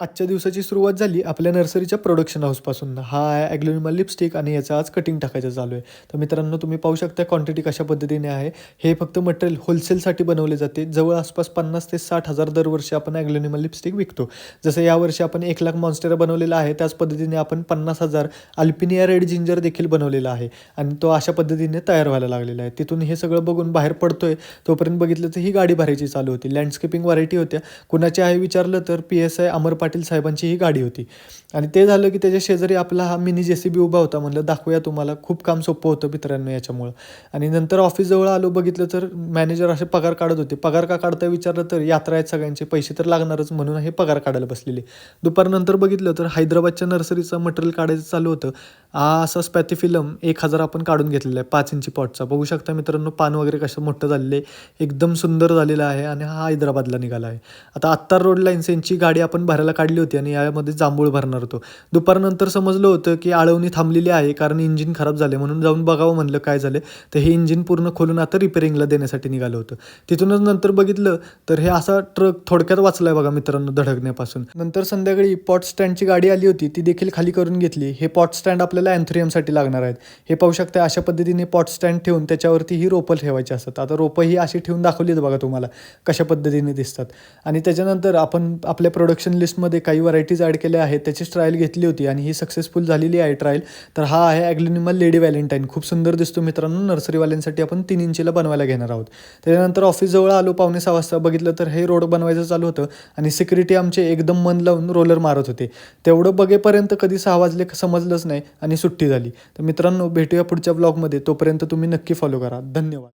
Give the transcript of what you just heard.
आजच्या दिवसाची सुरुवात झाली आपल्या नर्सरीच्या प्रोडक्शन हाऊसपासून. हा आहे ॲग्लोनिमा लिपस्टिक आणि याचं आज कटिंग टाकायचं चालू आहे. तर मित्रांनो, तुम्ही पाहू शकता क्वांटिटी कशा पद्धतीने आहे. हे फक्त मटेरियल होलसेलसाठी बनवले जाते. जवळ आसपास 50,000 ते 60,000 दरवर्षी आपण ॲग्लोनिमा लिपस्टिक विकतो. जसं यावर्षी आपण 1,00,000 मॉन्स्टेरा बनवलेला आहे, त्याच पद्धतीने आपण 50,000 अल्पिनिया रेड जिंजर देखील बनवलेला आहे आणि तो अशा पद्धतीने तयार व्हायला लागलेला आहे. तिथून हे सगळं बघून बाहेर पडतोय, तोपर्यंत बघितलं तर ही गाडी भरायची चालू होती. लँडस्केपिंग व्हरायटी होत्या. कुणाची आहे विचारलं तर PSI अमर पाटील साहेबांची ही गाडी होती आणि ते झालं की त्याच्या शेजारी आपला हा मिनी JCB उभा होता. म्हणलं दाखवूया तुम्हाला, खूप काम सोपं होतं मित्रांनो याच्यामुळं. आणि नंतर ऑफिसजवळ आलो, बघितलं तर मॅनेजर असे पगार काढत होते. पगार का काढताय विचारलं तर यात्रा आहेत सगळ्यांचे, पैसे तर लागणारच म्हणून हे पगार काढायला बसलेले. दुपारनंतर बघितलं तर हैदराबादच्या नर्सरीचं मटेरियल काढायचं चालू होतं. हा असा स्पॅथिफिलम 1,000 आपण काढून घेतलेला आहे 5 इंची पॉटचा. बघू शकता मित्रांनो, पान वगैरे कसं मोठं झालेलं आहे, एकदम सुंदर झालेलं आहे आणि हा हैदराबादला निघाला आहे. आता अत्तार रोड लाईन्स यांची गाडी आपण भरायला काढली होती आणि यामध्ये जांभूळ भरणार होतो. दुपारनंतर समजलं होतं की आळवणी थांबलेली आहे कारण इंजिन खराब झाले, म्हणून जाऊन बघावं म्हणलं काय झालं. तर हे इंजिन पूर्ण खोलून आता रिपेअरिंगला देण्यासाठी निघालं होतं. तिथूनच नंतर बघितलं तर हे असा ट्रक थोडक्यात वाचलाय बघा मित्रांनो धडकण्यापासून. नंतर संध्याकाळी पॉट स्टँडची गाडी आली होती, ती देखील खाली करून घेतली. हे पॉट स्टँड आपल्याला अँथोरियमसाठी लागणार आहेत. हे पाहू शकता अशा पद्धतीने पॉट स्टँड ठेवून त्याच्यावरती ही रोपं ठेवायची असतात. आता रोपं ही अशी ठेवून दाखवली बघा तुम्हाला कशा पद्धतीने दिसतात. आणि त्याच्यानंतर आपण आपल्या प्रोडक्शन लिस्टमध्ये काही व्हरायटीज ॲड केल्या आहेत, त्याचीच ट्रायल घेतली होती आणि ही सक्सेसफुल झालेली आहे ट्रायल. तर हा आहे ॲग्लोनिमा लेडी व्हॅलेंटाईन. खूप सुंदर दिसतो मित्रांनो. नर्सरीवाल्यांसाठी आपण 3 इंचीला बनवायला घेणार आहोत. त्याच्यानंतर ऑफिसजवळ आलो 5:45 वाजता, बघितलं तर हे रोड बनवायचं चालू होतं आणि सिक्युरिटी आमचे एकदम मन लावून रोलर मारत होते. तेवढं बघेपर्यंत कधी 6 वाजले समजलंच नाही आणि सुट्टी झाली. तर मित्रांनो, भेटूया पुढच्या ब्लॉगमध्ये. तोपर्यंत तुम्ही नक्की फॉलो करा. धन्यवाद.